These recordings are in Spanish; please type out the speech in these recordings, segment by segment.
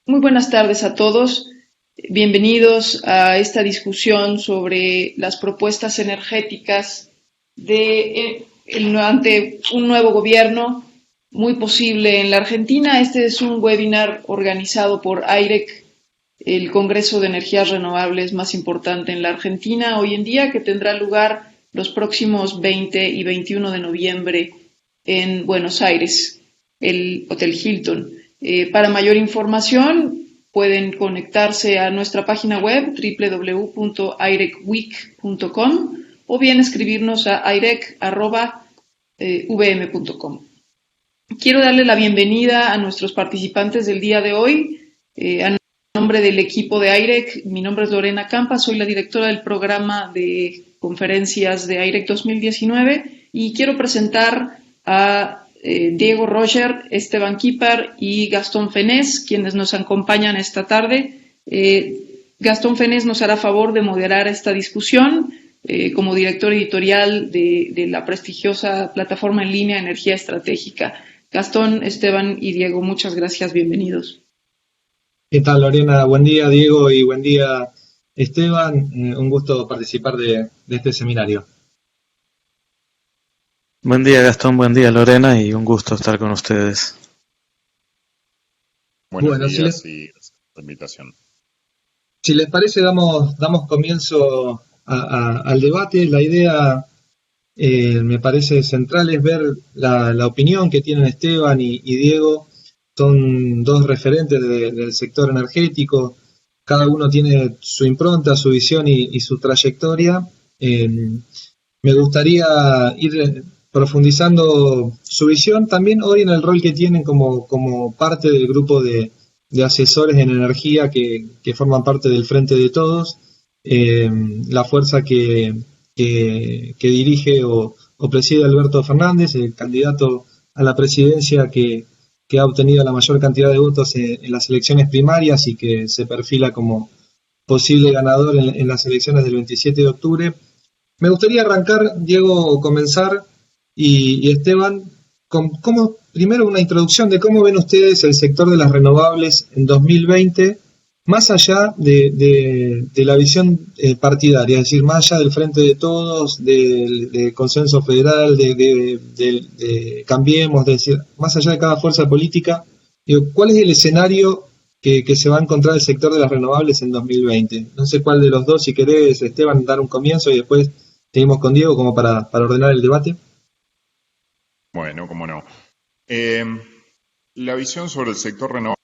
Muy buenas tardes a todos. Bienvenidos a esta discusión sobre las propuestas energéticas ante un nuevo gobierno muy posible en la Argentina. Este es un webinar organizado por AIREC, el Congreso de Energías Renovables más importante en la Argentina hoy en día, que tendrá lugar los próximos 20 y 21 de noviembre en Buenos Aires, el Hotel Hilton. Para mayor información pueden conectarse a nuestra página web www.airecweek.com o bien escribirnos a airec@vm.com. Quiero darle la bienvenida a nuestros participantes del día de hoy. A nombre del equipo de AIREC, mi nombre es Lorena Campa, soy la directora del programa de conferencias de AIREC 2019 y quiero presentar a Diego Roger, Esteban Quipar y Gastón Fenés, quienes nos acompañan esta tarde. Gastón Fenés nos hará favor de moderar esta discusión como director editorial de la prestigiosa plataforma en línea Energía Estratégica. Gastón, Esteban y Diego, muchas gracias, bienvenidos. ¿Qué tal, Lorena? Buen día, Diego, y buen día, Esteban. Un gusto participar de este seminario. Buen día, Gastón, buen día, Lorena, y un gusto estar con ustedes. Buenos días y gracias por la invitación. Si les parece, damos comienzo al debate. La idea, me parece central, es ver la opinión que tienen Esteban y Diego. Son dos referentes del sector energético. Cada uno tiene su impronta, su visión y su trayectoria. Me gustaría ir profundizando su visión también hoy en el rol que tienen como parte del grupo de asesores en energía que forman parte del Frente de Todos, la fuerza que dirige o preside Alberto Fernández, el candidato a la presidencia que ha obtenido la mayor cantidad de votos en las elecciones primarias y que se perfila como posible ganador en las elecciones del 27 de octubre. Me gustaría arrancar, Diego, comenzar y Esteban, primero una introducción de cómo ven ustedes el sector de las renovables en 2020, más allá de la visión partidaria, es decir, más allá del Frente de Todos, del consenso federal, de Cambiemos, es decir, más allá de cada fuerza política. ¿Cuál es el escenario que se va a encontrar el sector de las renovables en 2020? No sé cuál de los dos, si querés, Esteban, dar un comienzo y después seguimos con Diego como para ordenar el debate. Bueno, cómo no. La visión sobre el sector renovable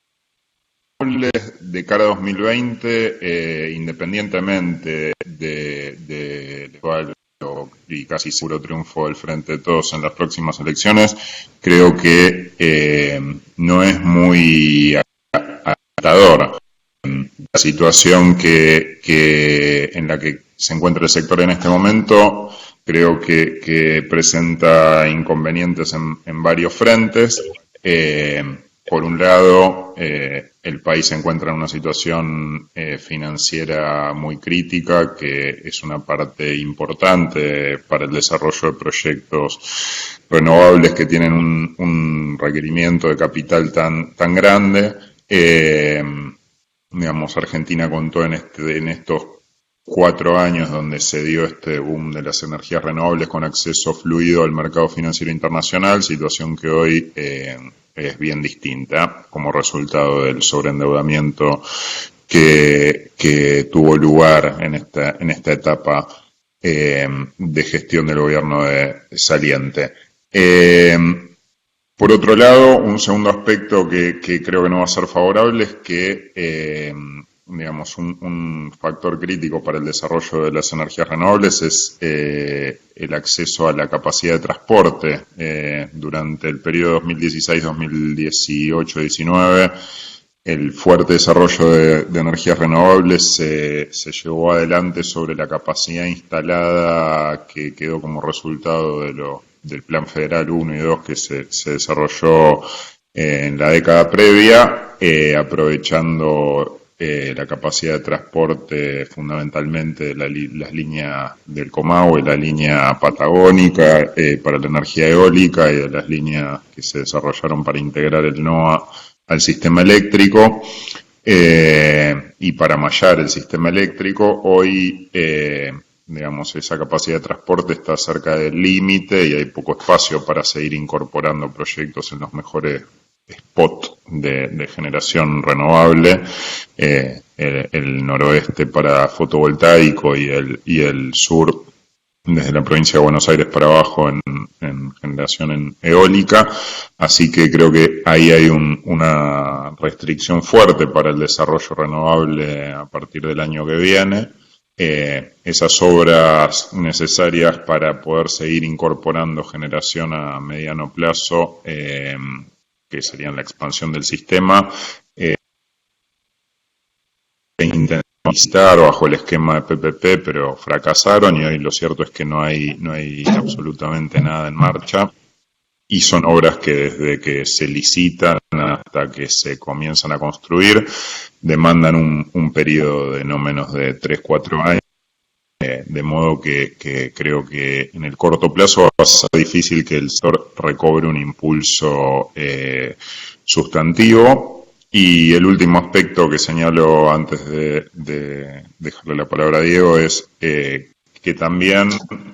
de cara a 2020, independientemente de cuál y casi seguro triunfo del Frente de Todos en las próximas elecciones, creo que no es muy alentadora. La situación en la que se encuentra el sector en este momento creo que presenta inconvenientes en varios frentes. Por un lado, el país se encuentra en una situación financiera muy crítica, que es una parte importante para el desarrollo de proyectos renovables que tienen un requerimiento de capital tan grande. Argentina contó en estos 4 años donde se dio este boom de las energías renovables con acceso fluido al mercado financiero internacional, situación que hoy es bien distinta como resultado del sobreendeudamiento que tuvo lugar en esta etapa de gestión del gobierno saliente. Por otro lado, un segundo aspecto que creo que no va a ser favorable es que un factor crítico para el desarrollo de las energías renovables es el acceso a la capacidad de transporte. Durante el periodo 2016, 2018, 2019, el fuerte desarrollo de energías renovables se llevó adelante sobre la capacidad instalada que quedó como resultado del Plan Federal 1 y 2 que se desarrolló en la década previa, aprovechando la capacidad de transporte fundamentalmente de las líneas del Comahue, la línea patagónica para la energía eólica y de las líneas que se desarrollaron para integrar el NOA al sistema eléctrico. y para mallar el sistema eléctrico. Hoy, digamos, esa capacidad de transporte está cerca del límite y hay poco espacio para seguir incorporando proyectos en los mejores spots de generación renovable. El noroeste para fotovoltaico y el sur desde la provincia de Buenos Aires para abajo en generación eólica, así que creo que ahí hay una restricción fuerte para el desarrollo renovable a partir del año que viene. Esas obras necesarias para poder seguir incorporando generación a mediano plazo, que serían la expansión del sistema, intentar bajo el esquema de PPP, pero fracasaron y hoy lo cierto es que no hay absolutamente nada en marcha y son obras que desde que se licitan hasta que se comienzan a construir demandan un periodo de no menos de 3-4 años, de modo que creo que en el corto plazo va a ser difícil que el sector recobre un impulso sustantivo. Y el último aspecto que señalo antes de dejarle la palabra a Diego es que también un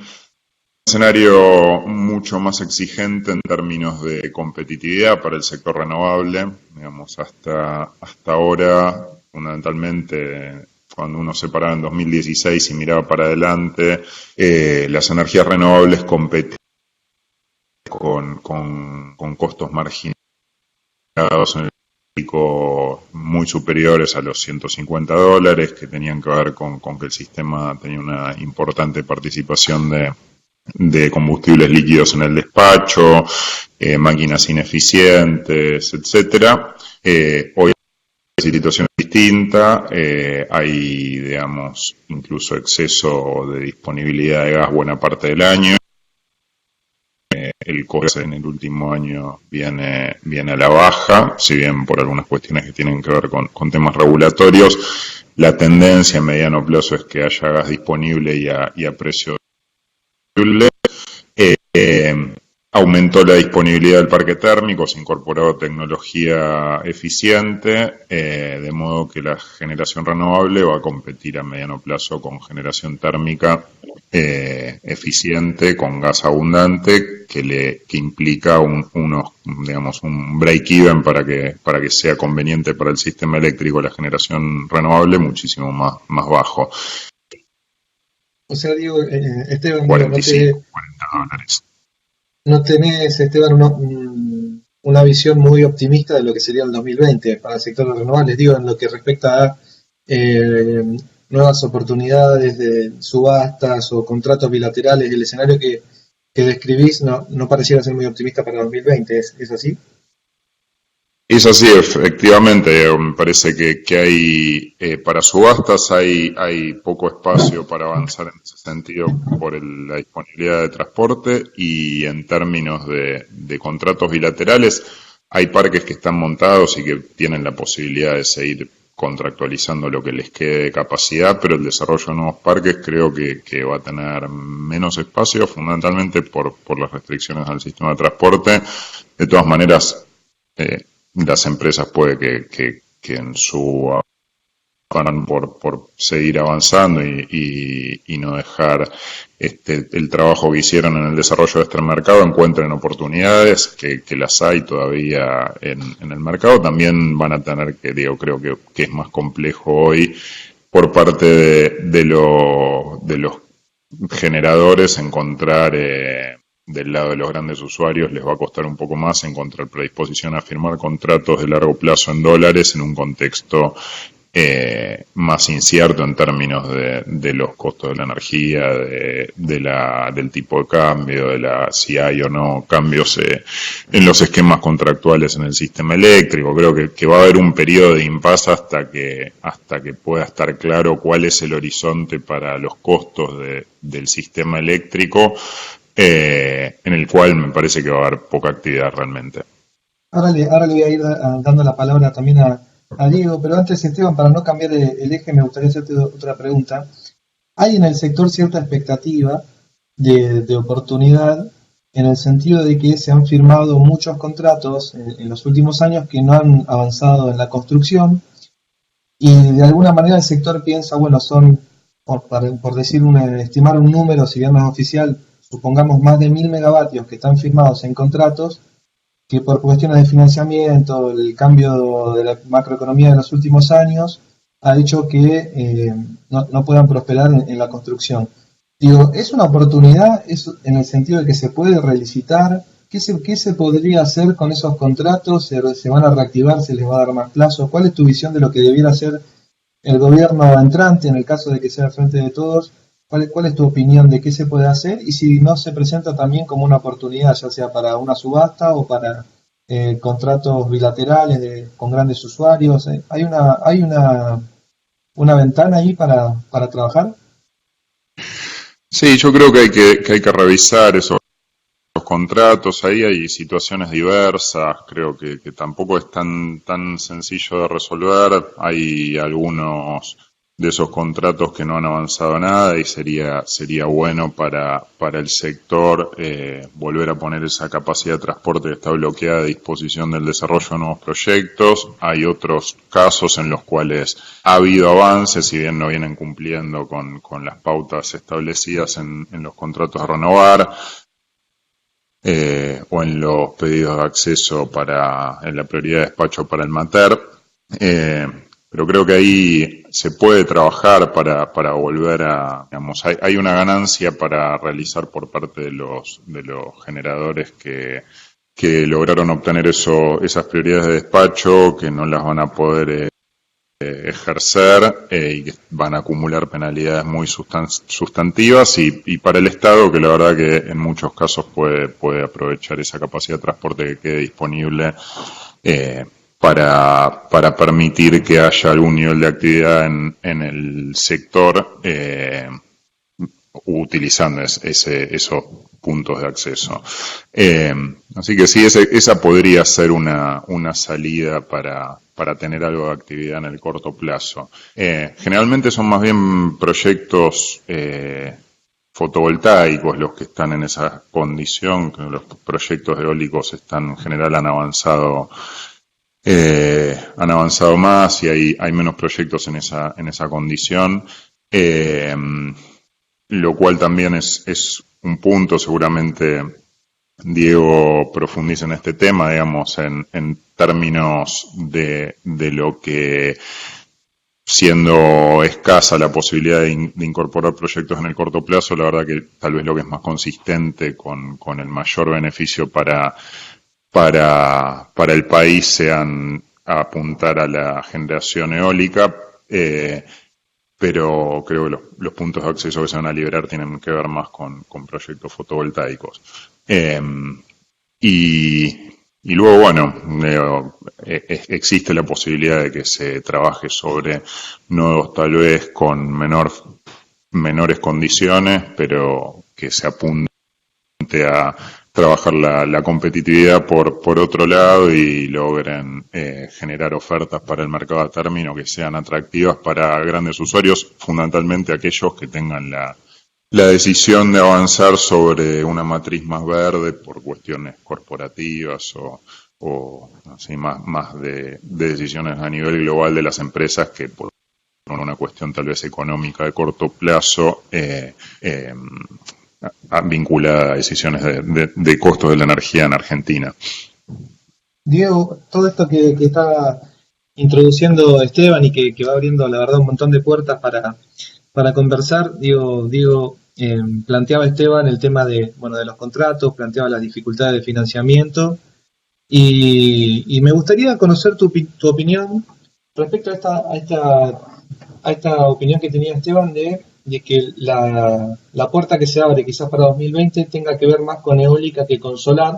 escenario mucho más exigente en términos de competitividad para el sector renovable. Digamos, hasta ahora, fundamentalmente, cuando uno se paraba en 2016 y miraba para adelante, las energías renovables competían con costos marginales en el muy superiores a los $150, que tenían que ver con que el sistema tenía una importante participación de combustibles líquidos en el despacho, máquinas ineficientes, etcétera. Hoy la situación es distinta, hay, digamos, incluso exceso de disponibilidad de gas buena parte del año. El costo en el último año viene a la baja, si bien por algunas cuestiones que tienen que ver con temas regulatorios. La tendencia a mediano plazo es que haya gas disponible y a precio accesible. Aumentó la disponibilidad del parque térmico, se incorporó tecnología eficiente, de modo que la generación renovable va a competir a mediano plazo con generación térmica eficiente, con gas abundante, que implica un break-even para que sea conveniente para el sistema eléctrico la generación renovable muchísimo más bajo. O sea, digo, Esteban, 45, $40. ¿No tenés, Esteban, una visión muy optimista de lo que sería el 2020 para el sector de renovables? Digo, en lo que respecta a nuevas oportunidades de subastas o contratos bilaterales, el escenario que describís no pareciera ser muy optimista para el 2020, ¿es así? Es así, efectivamente. Me parece que hay, para subastas hay poco espacio para avanzar en ese sentido por la disponibilidad de transporte, y en términos de contratos bilaterales hay parques que están montados y que tienen la posibilidad de seguir contractualizando lo que les quede de capacidad, pero el desarrollo de nuevos parques creo que va a tener menos espacio, fundamentalmente por las restricciones al sistema de transporte. De todas maneras, las empresas puede que en su afán por seguir avanzando y no dejar el trabajo que hicieron en el desarrollo de este mercado encuentren oportunidades, que las hay todavía en el mercado. También van a tener creo que es más complejo hoy por parte de los generadores encontrar del lado de los grandes usuarios. Les va a costar un poco más encontrar predisposición a firmar contratos de largo plazo en dólares en un contexto más incierto en términos de los costos de la energía, del tipo de cambio, si hay o no cambios en los esquemas contractuales en el sistema eléctrico. Creo que va a haber un periodo de impasse hasta que pueda estar claro cuál es el horizonte para los costos del sistema eléctrico, en el cual me parece que va a haber poca actividad realmente. Ahora le voy a ir dando la palabra también a Diego, pero antes, Esteban, para no cambiar el eje, me gustaría hacerte otra pregunta. ¿Hay en el sector cierta expectativa de oportunidad, en el sentido de que se han firmado muchos contratos en los últimos años que no han avanzado en la construcción, y de alguna manera el sector piensa, bueno, son, por decir, estimar un número, si bien no es oficial, supongamos más de 1000 megavatios que están firmados en contratos, que por cuestiones de financiamiento, el cambio de la macroeconomía de los últimos años, ha hecho que no puedan prosperar en la construcción. Digo, ¿es una oportunidad en el sentido de que se puede relicitar? ¿Qué se podría hacer con esos contratos? ¿Se van a reactivar? ¿Se les va a dar más plazo? ¿Cuál es tu visión de lo que debiera hacer el gobierno entrante en el caso de que sea el Frente de Todos? ¿Cuál es tu opinión de qué se puede hacer? Y si no se presenta también como una oportunidad, ya sea para una subasta o para contratos bilaterales con grandes usuarios. ¿Hay una ventana ahí para trabajar? Sí, yo creo que hay que revisar esos contratos. Ahí hay situaciones diversas, creo que tampoco es tan sencillo de resolver. Hay algunos de esos contratos que no han avanzado nada y sería bueno para el sector volver a poner esa capacidad de transporte que está bloqueada a disposición del desarrollo de nuevos proyectos. Hay otros casos en los cuales ha habido avances, si bien no vienen cumpliendo con las pautas establecidas en los contratos a renovar, o en los pedidos de acceso en la prioridad de despacho para el MATER. Pero creo que ahí se puede trabajar para volver a, digamos, hay una ganancia para realizar por parte de los generadores que lograron obtener esas prioridades de despacho, que no las van a poder ejercer y que van a acumular penalidades muy sustantivas y para el Estado, que la verdad que en muchos casos puede aprovechar esa capacidad de transporte que quede disponible para permitir que haya algún nivel de actividad en el sector utilizando esos puntos de acceso. Así que sí, esa podría ser una salida para tener algo de actividad en el corto plazo. Generalmente son más bien proyectos fotovoltaicos los que están en esa condición, que los proyectos eólicos en general han avanzado más y hay menos proyectos en esa condición. Lo cual también es un punto, seguramente Diego profundiza en este tema, digamos, en términos de lo que, siendo escasa la posibilidad de incorporar proyectos en el corto plazo, la verdad que tal vez lo que es más consistente con el mayor beneficio para el país sean apuntar a la generación eólica, pero creo que los puntos de acceso que se van a liberar tienen que ver más con proyectos fotovoltaicos. Y luego, bueno, existe la posibilidad de que se trabaje sobre nodos tal vez con menores condiciones, pero que se apunte a trabajar la competitividad por otro lado y logren generar ofertas para el mercado a término que sean atractivas para grandes usuarios, fundamentalmente aquellos que tengan la decisión de avanzar sobre una matriz más verde por cuestiones corporativas o así más de decisiones a nivel global de las empresas que por una cuestión tal vez económica de corto plazo vinculada a decisiones de costos de la energía en Argentina. Diego, todo esto que está introduciendo Esteban y que va abriendo, la verdad, un montón de puertas para conversar, digo, planteaba Esteban el tema de los contratos, planteaba las dificultades de financiamiento y me gustaría conocer tu opinión respecto a esta opinión que tenía Esteban de que la puerta que se abre quizás para 2020 tenga que ver más con eólica que con solar.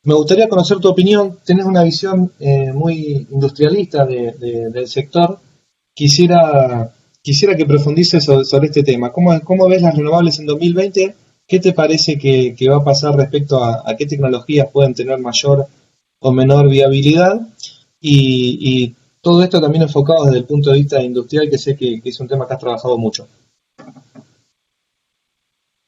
Me gustaría conocer tu opinión, tenés una visión muy industrialista del sector. Quisiera que profundices sobre este tema. ¿Cómo ves las renovables en 2020? ¿Qué te parece que va a pasar respecto a qué tecnologías pueden tener mayor o menor viabilidad? Y todo esto también enfocado desde el punto de vista industrial, que sé que es un tema que has trabajado mucho.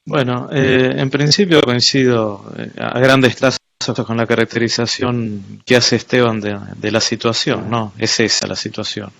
Bueno, en principio coincido a grandes trazos con la caracterización que hace Esteban de la situación, ¿no? Es esa la situación.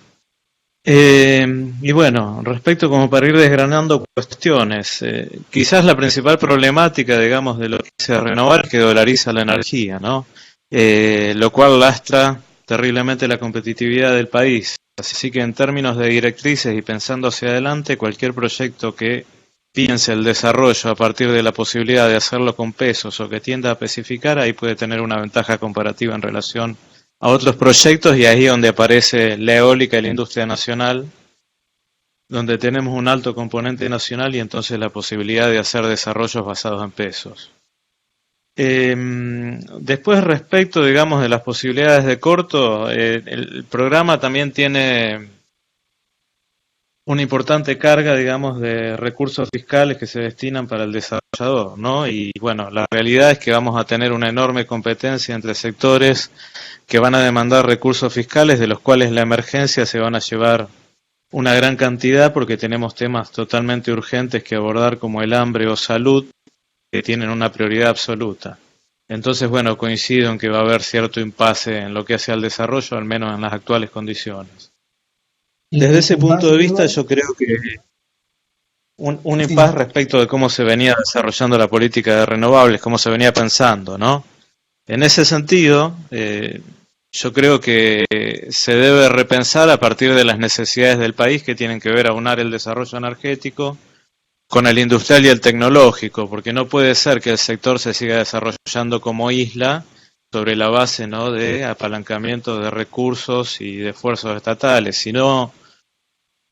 Y bueno, respecto como para ir desgranando cuestiones, quizás la principal problemática, digamos, de lo que se renovar es que dolariza la energía, ¿no? Lo cual lastra terriblemente la competitividad del país. Así que en términos de directrices y pensando hacia adelante, cualquier proyecto que piense el desarrollo a partir de la posibilidad de hacerlo con pesos o que tienda a especificar, ahí puede tener una ventaja comparativa en relación a otros proyectos, y ahí es donde aparece la eólica y la industria nacional, donde tenemos un alto componente nacional y entonces la posibilidad de hacer desarrollos basados en pesos. Después, respecto, digamos, de las posibilidades de corto, el programa también tiene una importante carga, digamos, de recursos fiscales que se destinan para el desarrollador, ¿no? Y bueno, la realidad es que vamos a tener una enorme competencia entre sectores que van a demandar recursos fiscales, de los cuales la emergencia se van a llevar una gran cantidad, porque tenemos temas totalmente urgentes que abordar, como el hambre o salud, que tienen una prioridad absoluta. Entonces, bueno, coincido en que va a haber cierto impasse en lo que hace al desarrollo, al menos en las actuales condiciones. Desde ese punto de vista, yo creo que un impasse respecto de cómo se venía desarrollando la política de renovables, cómo se venía pensando, ¿no? En ese sentido, yo creo que se debe repensar a partir de las necesidades del país, que tienen que ver aunar el desarrollo energético con el industrial y el tecnológico, porque no puede ser que el sector se siga desarrollando como isla sobre la base, ¿no?, de apalancamiento de recursos y de esfuerzos estatales, sino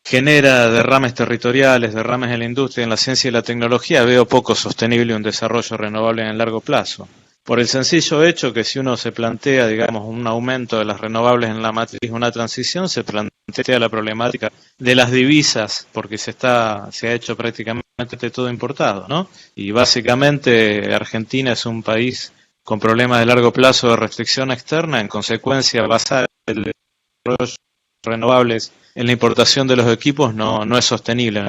genera derrames territoriales, derrames en la industria, en la ciencia y la tecnología. Veo poco sostenible un desarrollo renovable en el largo plazo. Por el sencillo hecho que si uno se plantea, digamos, un aumento de las renovables en la matriz, una transición, se plantea la problemática de las divisas, porque se ha hecho prácticamente todo importado, ¿no? Y básicamente Argentina es un país con problemas de largo plazo de restricción externa. En consecuencia, basar el desarrollo de renovables en la importación de los equipos no es sostenible.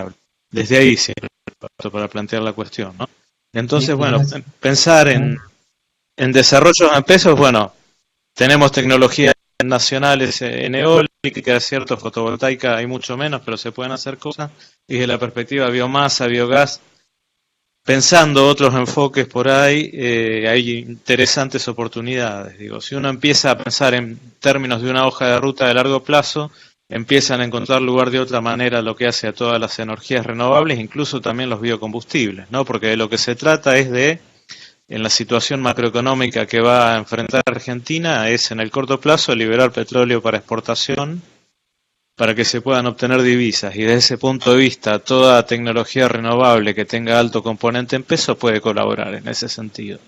Desde ahí siempre para plantear la cuestión, ¿no? Entonces, bueno, pensar en desarrollos en pesos, bueno, tenemos tecnologías nacionales en eólica, es cierto, fotovoltaica hay mucho menos, pero se pueden hacer cosas. Y desde la perspectiva biomasa, biogás, pensando otros enfoques por ahí, hay interesantes oportunidades. Digo, si uno empieza a pensar en términos de una hoja de ruta de largo plazo, empiezan a encontrar lugar de otra manera lo que hace a todas las energías renovables, incluso también los biocombustibles, ¿no? Porque de lo que se trata es de, en la situación macroeconómica que va a enfrentar Argentina, es en el corto plazo liberar petróleo para exportación, para que se puedan obtener divisas, y desde ese punto de vista toda tecnología renovable que tenga alto componente en peso puede colaborar en ese sentido.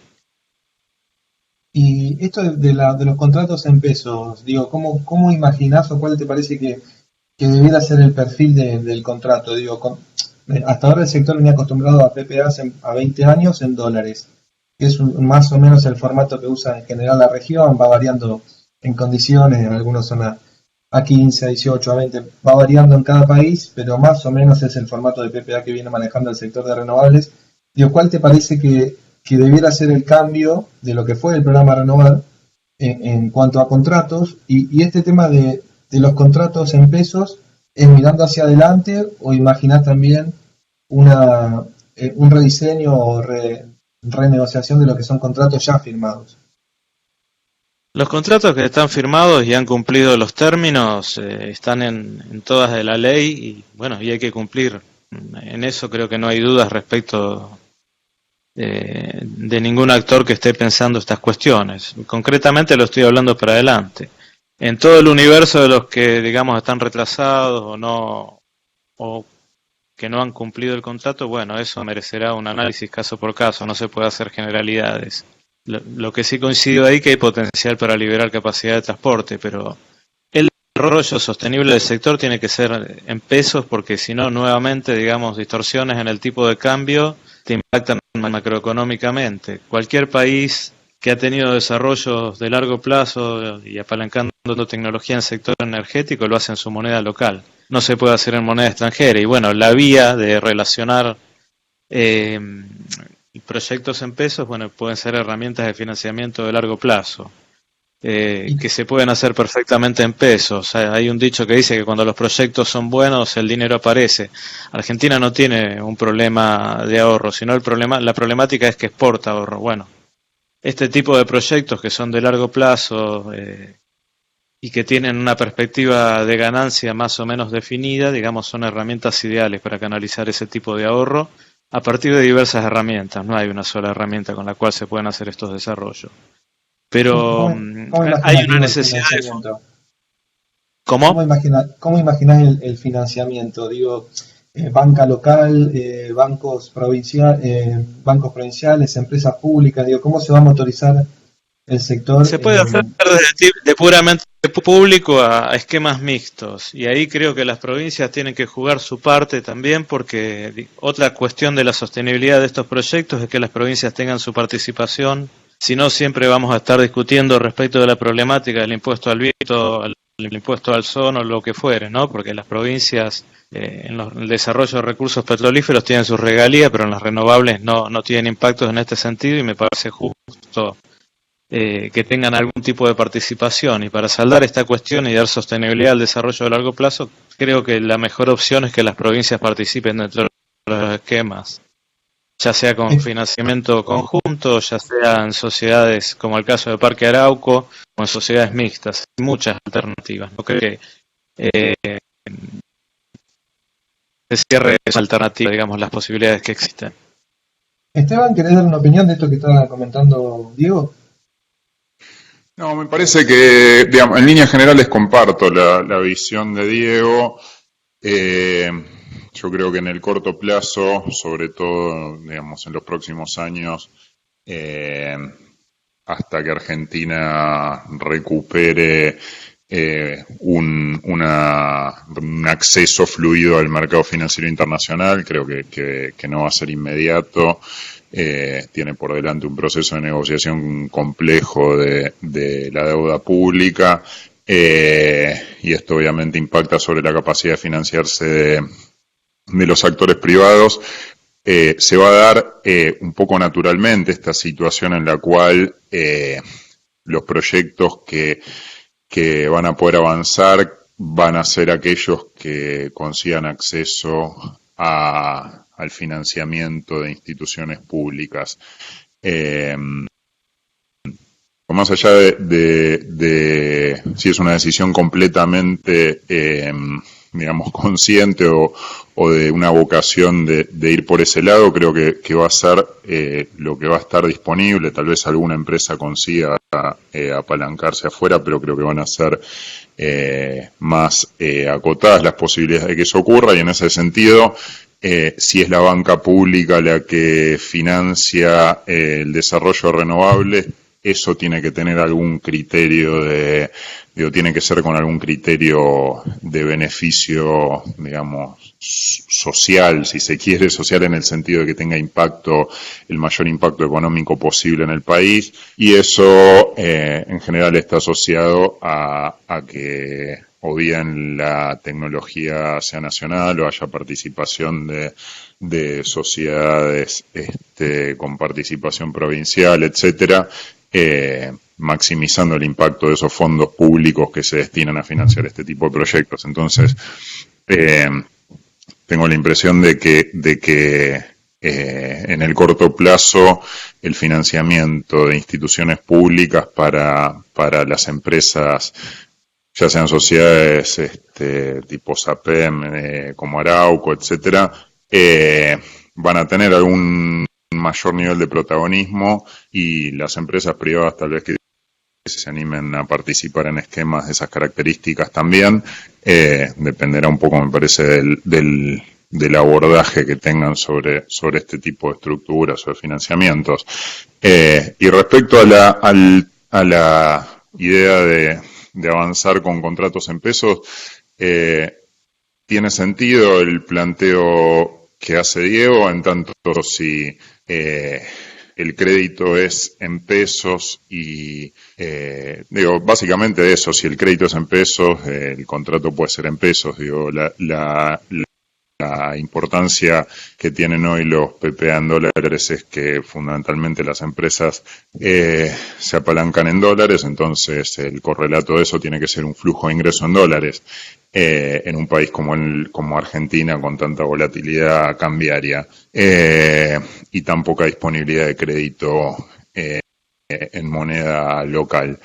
Y esto de los contratos en pesos, digo, ¿cómo imaginás o cuál te parece que debiera ser el perfil del contrato? Digo, hasta ahora el sector venía acostumbrado a PPAs a 20 años en dólares, que es más o menos el formato que usa en general la región, va variando en condiciones, algunos son a 15, a 18, a 20, va variando en cada país, pero más o menos es el formato de PPA que viene manejando el sector de renovables. Digo, ¿cuál te parece que debiera ser el cambio de lo que fue el programa Renovar en cuanto a contratos? Y este tema de los contratos en pesos, ¿es mirando hacia adelante o imaginás también un rediseño o renegociación de lo que son contratos ya firmados? Los contratos que están firmados y han cumplido los términos están en todas de la ley, y bueno, y hay que cumplir. En eso creo que no hay dudas respecto de ningún actor que esté pensando estas cuestiones. Concretamente lo estoy hablando para adelante. En todo el universo de los que, digamos, están retrasados o que no han cumplido el contrato, bueno, eso merecerá un análisis caso por caso, no se puede hacer generalidades. Lo que sí coincido ahí que hay potencial para liberar capacidad de transporte, pero el desarrollo sostenible del sector tiene que ser en pesos, porque si no, nuevamente, digamos, distorsiones en el tipo de cambio te impactan macroeconómicamente. Cualquier país que ha tenido desarrollos de largo plazo y apalancando tecnología en el sector energético lo hace en su moneda local. No se puede hacer en moneda extranjera. Y bueno, la vía de relacionar proyectos en pesos, bueno, pueden ser herramientas de financiamiento de largo plazo. que se pueden hacer perfectamente en pesos. Hay un dicho que dice que cuando los proyectos son buenos el dinero aparece. Argentina no tiene un problema de ahorro, sino la problemática es que exporta ahorro. Bueno, este tipo de proyectos que son de largo plazo y que tienen una perspectiva de ganancia más o menos definida, digamos, son herramientas ideales para canalizar ese tipo de ahorro a partir de diversas herramientas. No hay una sola herramienta con la cual se pueden hacer estos desarrollos. Pero ¿Cómo hay imaginas, una Diego, el necesidad de... financiamiento? ¿Cómo? ¿Cómo imaginás el financiamiento? Digo, banca local, bancos provinciales, empresas públicas, digo, ¿cómo se va a motorizar el sector? Se puede hacer de puramente público a esquemas mixtos, y ahí creo que las provincias tienen que jugar su parte también, porque otra cuestión de la sostenibilidad de estos proyectos es que las provincias tengan su participación. Si no, siempre vamos a estar discutiendo respecto de la problemática del impuesto al viento, el impuesto al sol o lo que fuere, ¿no? Porque las provincias en el desarrollo de recursos petrolíferos tienen sus regalías, pero en las renovables no tienen impactos en este sentido, y me parece justo que tengan algún tipo de participación. Y para saldar esta cuestión y dar sostenibilidad al desarrollo a largo plazo, creo que la mejor opción es que las provincias participen dentro de los esquemas, ya sea con financiamiento conjunto, ya sea en sociedades como el caso de Parque Arauco, o en sociedades mixtas. Hay muchas alternativas. No creo que se cierre esa alternativa, digamos, las posibilidades que existen. Esteban, ¿querés dar una opinión de esto que estaba comentando Diego? No, me parece que, digamos, en líneas generales comparto la visión de Diego. Yo creo que en el corto plazo, sobre todo, digamos, en los próximos años, hasta que Argentina recupere un acceso fluido al mercado financiero internacional, creo que no va a ser inmediato. Tiene por delante un proceso de negociación complejo de la deuda pública, y esto obviamente impacta sobre la capacidad de financiarse de los actores privados. Se va a dar un poco naturalmente esta situación en la cual los proyectos que van a poder avanzar van a ser aquellos que consigan acceso al financiamiento de instituciones públicas. Más allá de si es una decisión completamente, digamos, consciente o de una vocación de ir por ese lado, creo que va a ser lo que va a estar disponible. Tal vez alguna empresa consiga apalancarse afuera, pero creo que van a ser más acotadas las posibilidades de que eso ocurra, y en ese sentido, si es la banca pública la que financia el desarrollo renovable, eso tiene que tener algún criterio tiene que ser con algún criterio de beneficio, digamos, social, si se quiere, social en el sentido de que tenga impacto, el mayor impacto económico posible en el país, y eso en general está asociado a que o bien la tecnología sea nacional o haya participación de sociedades con participación provincial, etcétera, maximizando el impacto de esos fondos públicos que se destinan a financiar este tipo de proyectos. Entonces, tengo la impresión de que en el corto plazo el financiamiento de instituciones públicas para las empresas, ya sean sociedades tipo SAPEM, como Arauco, etcétera, van a tener algún mayor nivel de protagonismo, y las empresas privadas tal vez que se animen a participar en esquemas de esas características también, dependerá un poco, me parece, del abordaje que tengan sobre este tipo de estructuras o de financiamientos. Y respecto a la idea de avanzar con contratos en pesos, tiene sentido el planteo que hace Diego, en tanto si el crédito es en pesos y básicamente eso, si el crédito es en pesos, el contrato puede ser en pesos. La la importancia que tienen hoy los PPA en dólares es que fundamentalmente las empresas se apalancan en dólares, entonces el correlato de eso tiene que ser un flujo de ingreso en dólares en un país como Argentina con tanta volatilidad cambiaria y tan poca disponibilidad de crédito en moneda local.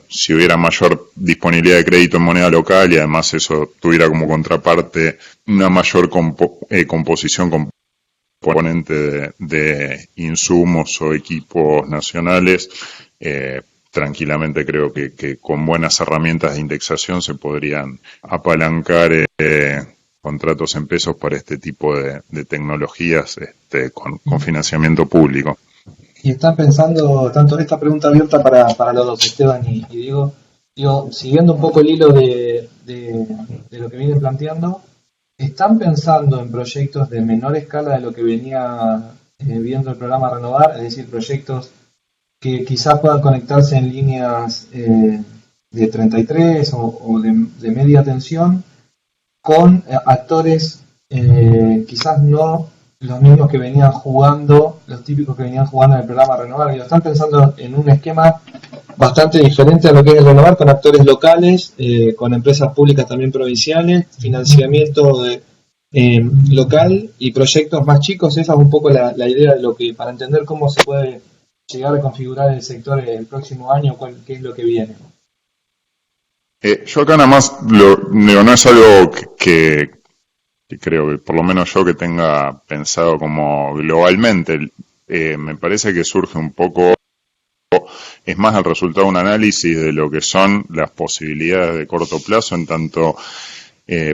Si hubiera mayor disponibilidad de crédito en moneda local y además eso tuviera como contraparte una mayor composición componente de insumos o equipos nacionales, tranquilamente creo que con buenas herramientas de indexación se podrían apalancar contratos en pesos para este tipo de tecnologías con financiamiento público. Y están pensando, tanto esta pregunta abierta para los dos, Esteban y Diego, siguiendo un poco el hilo de lo que vienen planteando, ¿están pensando en proyectos de menor escala de lo que venía viendo el programa Renovar? Es decir, proyectos que quizás puedan conectarse en líneas de 33 o de media tensión con actores quizás no los mismos que venían jugando, los típicos que venían jugando en el programa Renovar. Y están pensando en un esquema bastante diferente a lo que es el Renovar, con actores locales, con empresas públicas también provinciales, financiamiento local y proyectos más chicos. Esa es un poco la idea de lo que, para entender cómo se puede llegar a configurar el sector el próximo año, qué es lo que viene. Yo acá nada más, no es algo que creo que por lo menos yo que tenga pensado como globalmente, me parece que surge un poco, es más el resultado de un análisis de lo que son las posibilidades de corto plazo en tanto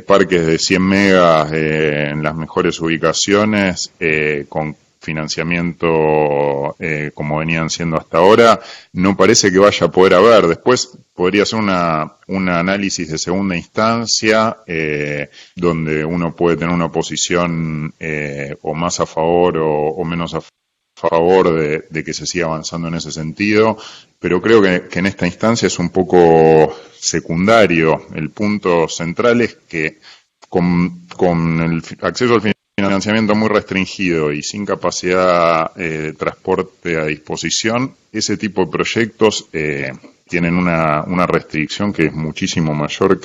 parques de 100 megas en las mejores ubicaciones con financiamiento como venían siendo hasta ahora, no parece que vaya a poder haber. Después podría ser un análisis de segunda instancia donde uno puede tener una posición o más a favor o menos a favor de que se siga avanzando en ese sentido, pero creo que en esta instancia es un poco secundario. El punto central es que con el acceso al financiamiento muy restringido y sin capacidad de transporte a disposición, ese tipo de proyectos tienen una restricción que es muchísimo mayor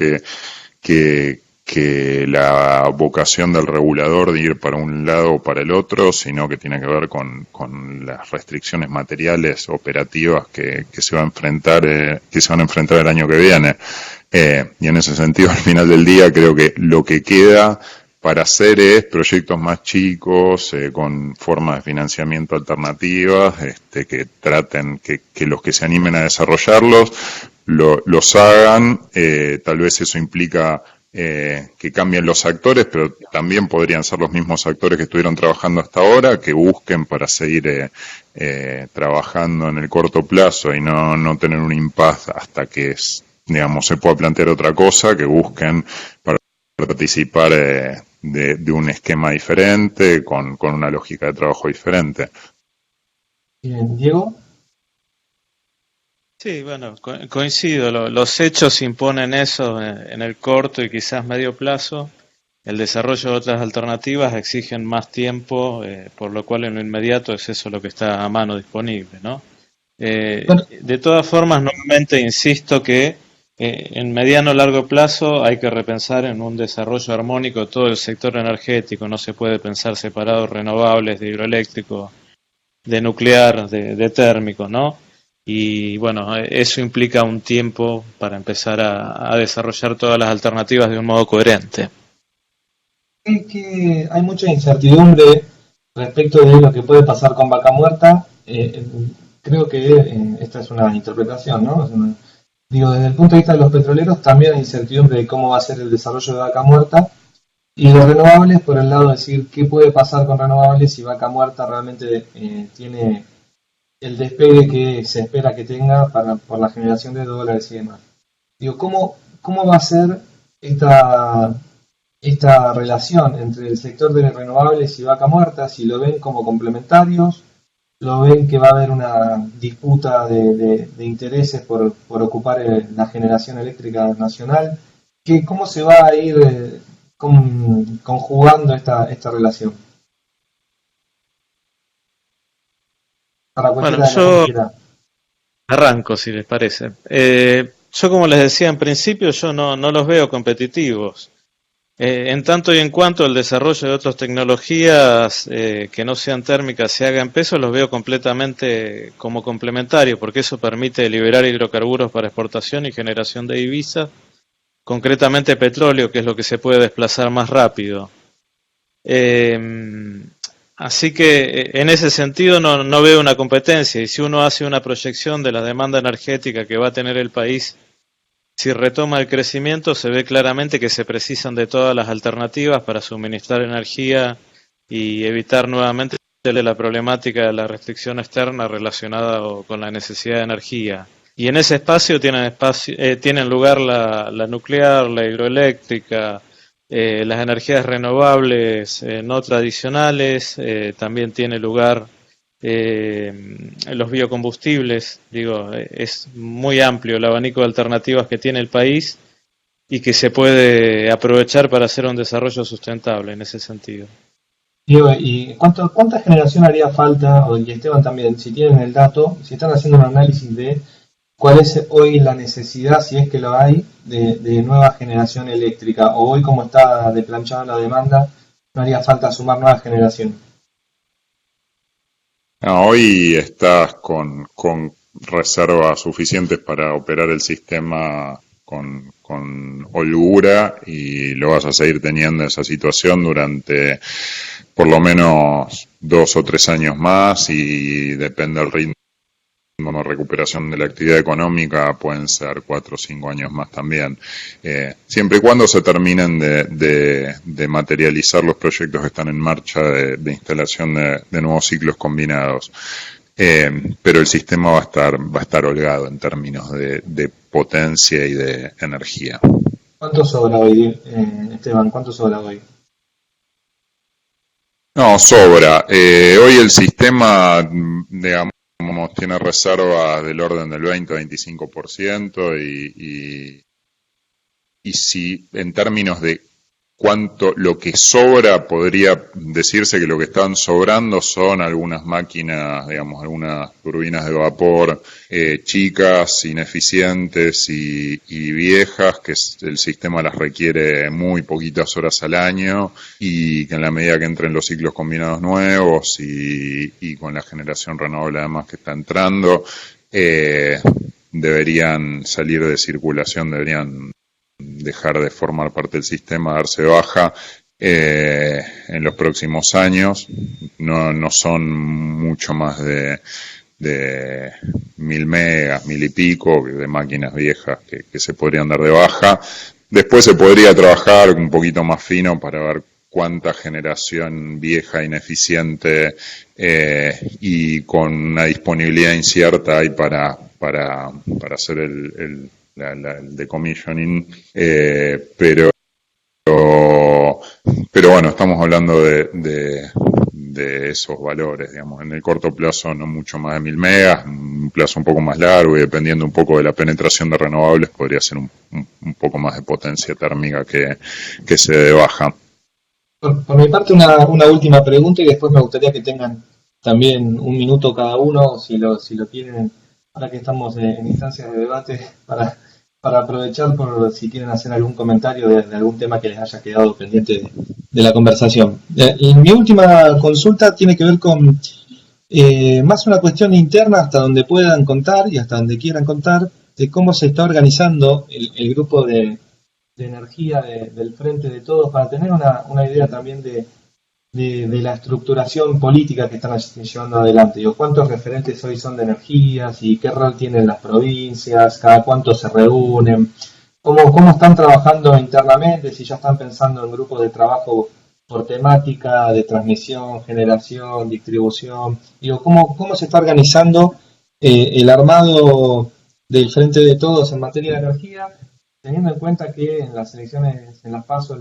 que la vocación del regulador de ir para un lado o para el otro, sino que tiene que ver con las restricciones materiales operativas que se van a enfrentar el año que viene. Y en ese sentido, al final del día, creo que lo que queda para hacer es proyectos más chicos, con formas de financiamiento alternativas, que traten, que los que se animen a desarrollarlos los hagan. Tal vez eso implica que cambien los actores, pero también podrían ser los mismos actores que estuvieron trabajando hasta ahora, que busquen para seguir trabajando en el corto plazo y no tener un impasse hasta que se pueda plantear otra cosa, que busquen para participar de un esquema diferente, con una lógica de trabajo diferente. Bien, Diego. Sí, bueno, coincido. Los hechos imponen eso en el corto y quizás medio plazo. El desarrollo de otras alternativas exigen más tiempo, por lo cual en lo inmediato es eso lo que está a mano disponible, ¿no? De todas formas, nuevamente insisto que en mediano o largo plazo hay que repensar en un desarrollo armónico todo el sector energético. No se puede pensar separado renovables, de hidroeléctrico, de nuclear, de térmico, ¿no? Y bueno, eso implica un tiempo para empezar a desarrollar todas las alternativas de un modo coherente. Es que hay mucha incertidumbre respecto de lo que puede pasar con Vaca Muerta. Creo que esta es una interpretación, ¿no? Desde el punto de vista de los petroleros también hay incertidumbre de cómo va a ser el desarrollo de Vaca Muerta. Y los renovables, por el lado de decir qué puede pasar con renovables si Vaca Muerta realmente tiene el despegue que se espera que tenga por la generación de dólares y demás. ¿Cómo va a ser esta relación entre el sector de renovables y Vaca Muerta? Si lo ven como complementarios, lo ven que va a haber una disputa de intereses por ocupar la generación eléctrica nacional. ¿Cómo se va a ir conjugando esta relación? Para Bueno, cualquiera de los que quiera. arranco, si les parece. Yo, como les decía en principio, yo no los veo competitivos. En tanto y en cuanto el desarrollo de otras tecnologías que no sean térmicas se haga en peso, los veo completamente como complementarios, porque eso permite liberar hidrocarburos para exportación y generación de divisas, concretamente petróleo, que es lo que se puede desplazar más rápido. Así que en ese sentido no veo una competencia, y si uno hace una proyección de la demanda energética que va a tener el país, si retoma el crecimiento, se ve claramente que se precisan de todas las alternativas para suministrar energía y evitar nuevamente la problemática de la restricción externa relacionada con la necesidad de energía. Y en ese espacio tienen lugar la nuclear, la hidroeléctrica, las energías renovables no tradicionales, también tiene lugar los biocombustibles. Digo, es muy amplio el abanico de alternativas que tiene el país y que se puede aprovechar para hacer un desarrollo sustentable en ese sentido. Diego, ¿y cuánta generación haría falta, y Esteban también, si tienen el dato, si están haciendo un análisis de cuál es hoy la necesidad, si es que lo hay, de nueva generación eléctrica, o hoy como está de planchada la demanda, no haría falta sumar nueva generación? Hoy estás con reservas suficientes para operar el sistema con holgura, y lo vas a seguir teniendo esa situación durante por lo menos 2 o 3 años más, y depende del ritmo de recuperación de la actividad económica, pueden ser 4 o 5 años más también, siempre y cuando se terminen de materializar los proyectos que están en marcha de instalación de nuevos ciclos combinados. Pero el sistema va a estar holgado en términos de potencia y de energía. ¿Cuánto sobra hoy, Esteban? ¿Cuánto sobra hoy? No, sobra. Hoy el sistema, digamos, tiene reservas del orden del 20-25%, y si en términos de cuánto lo que sobra, podría decirse que lo que están sobrando son algunas máquinas, digamos, algunas turbinas de vapor chicas, ineficientes y viejas, que el sistema las requiere muy poquitas horas al año, y que en la medida que entren los ciclos combinados nuevos y con la generación renovable además que está entrando, deberían salir de circulación, deberían dejar de formar parte del sistema, darse baja en los próximos años. No son mucho más de 1000 megas, 1000 y pico de máquinas viejas que se podrían dar de baja. Después se podría trabajar un poquito más fino para ver cuánta generación vieja, ineficiente y con una disponibilidad incierta hay para hacer el decommissioning, pero bueno, estamos hablando de esos valores, digamos, en el corto plazo no mucho más de 1000 megas, un plazo un poco más largo, y dependiendo un poco de la penetración de renovables podría ser un poco más de potencia térmica que se dé baja. Por mi parte, una última pregunta, y después me gustaría que tengan también un minuto cada uno, si lo quieren, ahora que estamos en instancias de debate, para aprovechar por si quieren hacer algún comentario de algún tema que les haya quedado pendiente de la conversación. Y mi última consulta tiene que ver con más una cuestión interna, hasta donde puedan contar y hasta donde quieran contar, de cómo se está organizando el grupo de energía del Frente de Todos, para tener una idea también de la estructuración política que están llevando adelante. Digo, ¿cuántos referentes hoy son de energías y qué rol tienen las provincias? ¿Cada cuánto se reúnen? ¿Cómo están trabajando internamente? Si ya están pensando en grupos de trabajo por temática, de transmisión, generación, distribución. Digo, ¿cómo se está organizando el armado del Frente de Todos en materia de energía, teniendo en cuenta que en las elecciones, en las PASO,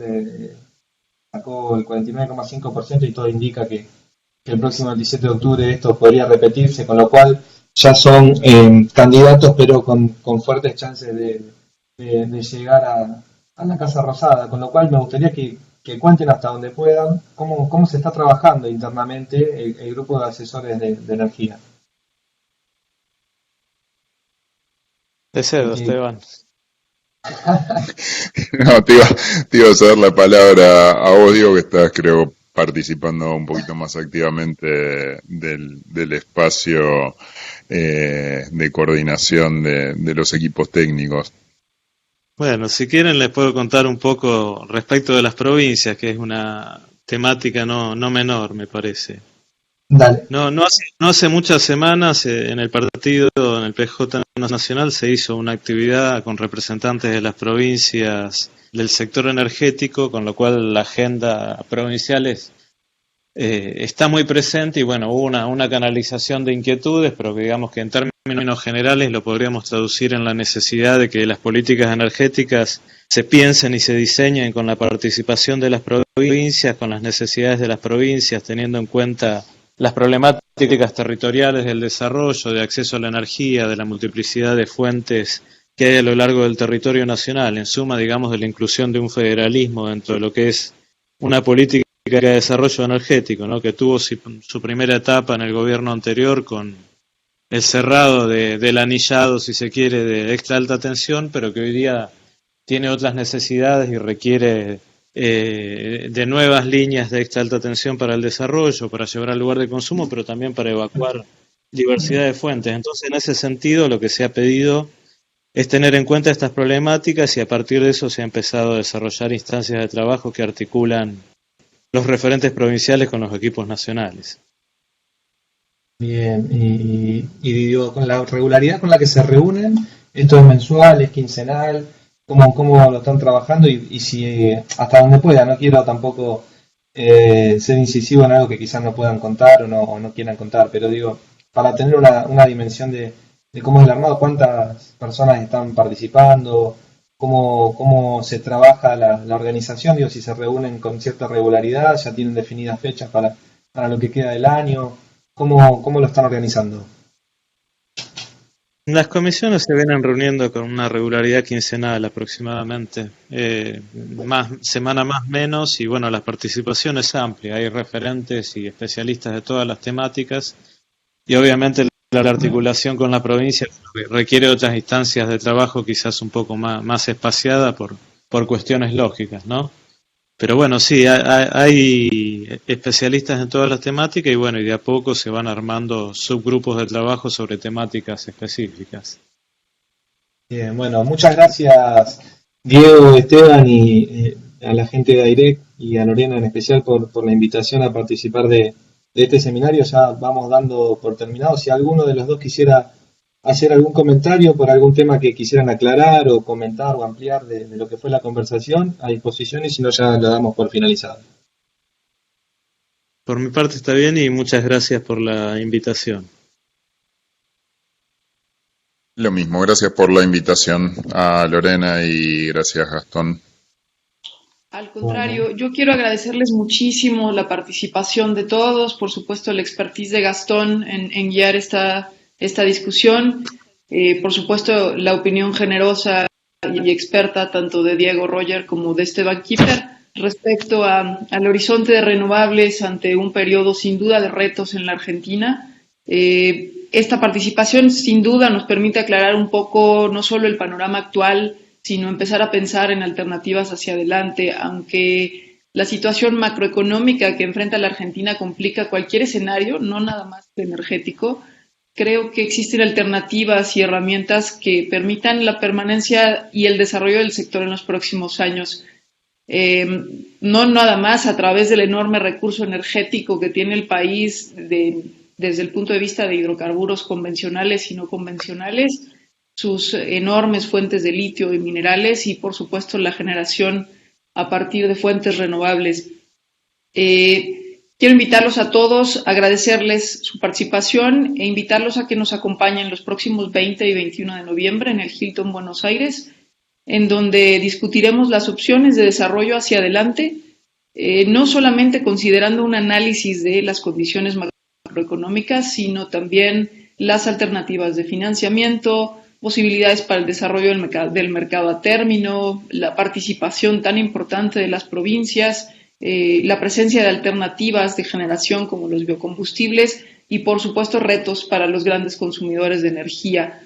sacó el 49,5% y todo indica que el próximo 27 de octubre esto podría repetirse, con lo cual ya son candidatos pero con fuertes chances de llegar a la Casa Rosada, con lo cual me gustaría que que cuenten hasta donde puedan cómo se está trabajando internamente el grupo de asesores de energía. Te cedo, Porque Esteban. No, te iba a ceder la palabra a vos, Diego, que estás, creo, participando un poquito más activamente del espacio de coordinación de los equipos técnicos. Bueno, si quieren les puedo contar un poco respecto de las provincias, que es una temática no menor, me parece. dale. No hace muchas semanas en el partido, en el PJ Nacional, se hizo una actividad con representantes de las provincias del sector energético, con lo cual la agenda provincial está muy presente y bueno, hubo una canalización de inquietudes, pero que digamos que en términos generales lo podríamos traducir en la necesidad de que las políticas energéticas se piensen y se diseñen con la participación de las provincias, con las necesidades de las provincias, teniendo en cuenta las problemáticas territoriales del desarrollo, de acceso a la energía, de la multiplicidad de fuentes que hay a lo largo del territorio nacional, en suma, digamos, de la inclusión de un federalismo dentro de lo que es una política de desarrollo energético, ¿no? Que tuvo su primera etapa en el gobierno anterior con el cerrado del anillado, si se quiere, de extra alta tensión, pero que hoy día tiene otras necesidades y requiere de nuevas líneas de extra alta tensión para el desarrollo, para llevar al lugar de consumo, pero también para evacuar diversidad de fuentes. Entonces, en ese sentido, lo que se ha pedido es tener en cuenta estas problemáticas y a partir de eso se ha empezado a desarrollar instancias de trabajo que articulan los referentes provinciales con los equipos nacionales. Bien, y digo, con la regularidad con la que se reúnen, esto es mensual, es quincenal, cómo lo están trabajando y si hasta donde pueda, no quiero tampoco ser incisivo en algo que quizás no puedan contar o no quieran contar, pero digo, para tener una dimensión de cómo es el armado, cuántas personas están participando, cómo se trabaja la organización, digo, si se reúnen con cierta regularidad, ya tienen definidas fechas para lo que queda del año, cómo lo están organizando. Las comisiones se vienen reuniendo con una regularidad quincenal aproximadamente, semana más menos, y bueno, la participación es amplia, hay referentes y especialistas de todas las temáticas, y obviamente la articulación con la provincia requiere otras instancias de trabajo quizás un poco más espaciada por cuestiones lógicas, ¿no? Pero bueno, sí, hay especialistas en todas las temáticas y bueno, y de a poco se van armando subgrupos de trabajo sobre temáticas específicas. Bien, bueno, muchas gracias Diego, Esteban y a la gente de AIREC y a Lorena en especial por la invitación a participar de este seminario. Ya vamos dando por terminado. Si alguno de los dos quisiera hacer algún comentario por algún tema que quisieran aclarar o comentar o ampliar de lo que fue la conversación, a disposición, y si no ya lo damos por finalizado. Por mi parte está bien y muchas gracias por la invitación. Lo mismo, gracias por la invitación a Lorena y gracias Gastón. Al contrario, yo quiero agradecerles muchísimo la participación de todos, por supuesto el expertise de Gastón en guiar esta discusión, por supuesto la opinión generosa y experta tanto de Diego Roger como de Esteban Kiefer respecto al horizonte de renovables ante un periodo sin duda de retos en la Argentina. Esta participación sin duda nos permite aclarar un poco no solo el panorama actual, sino empezar a pensar en alternativas hacia adelante, aunque la situación macroeconómica que enfrenta la Argentina complica cualquier escenario, no nada más energético. Creo que existen alternativas y herramientas que permitan la permanencia y el desarrollo del sector en los próximos años. No nada más a través del enorme recurso energético que tiene el país desde el punto de vista de hidrocarburos convencionales y no convencionales, sus enormes fuentes de litio y minerales y, por supuesto, la generación a partir de fuentes renovables. Quiero invitarlos a todos, agradecerles su participación e invitarlos a que nos acompañen los próximos 20 y 21 de noviembre en el Hilton Buenos Aires, en donde discutiremos las opciones de desarrollo hacia adelante, no solamente considerando un análisis de las condiciones macroeconómicas, sino también las alternativas de financiamiento, posibilidades para el desarrollo del mercado a término, la participación tan importante de las provincias, la presencia de alternativas de generación como los biocombustibles y, por supuesto, retos para los grandes consumidores de energía.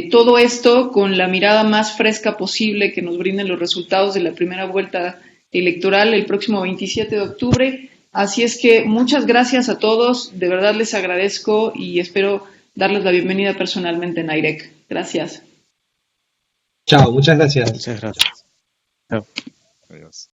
Todo esto con la mirada más fresca posible que nos brinden los resultados de la primera vuelta electoral el próximo 27 de octubre. Así es que muchas gracias a todos, de verdad les agradezco y espero darles la bienvenida personalmente en AIREC. Gracias. Chao, muchas gracias. Muchas gracias. Chao. Adiós.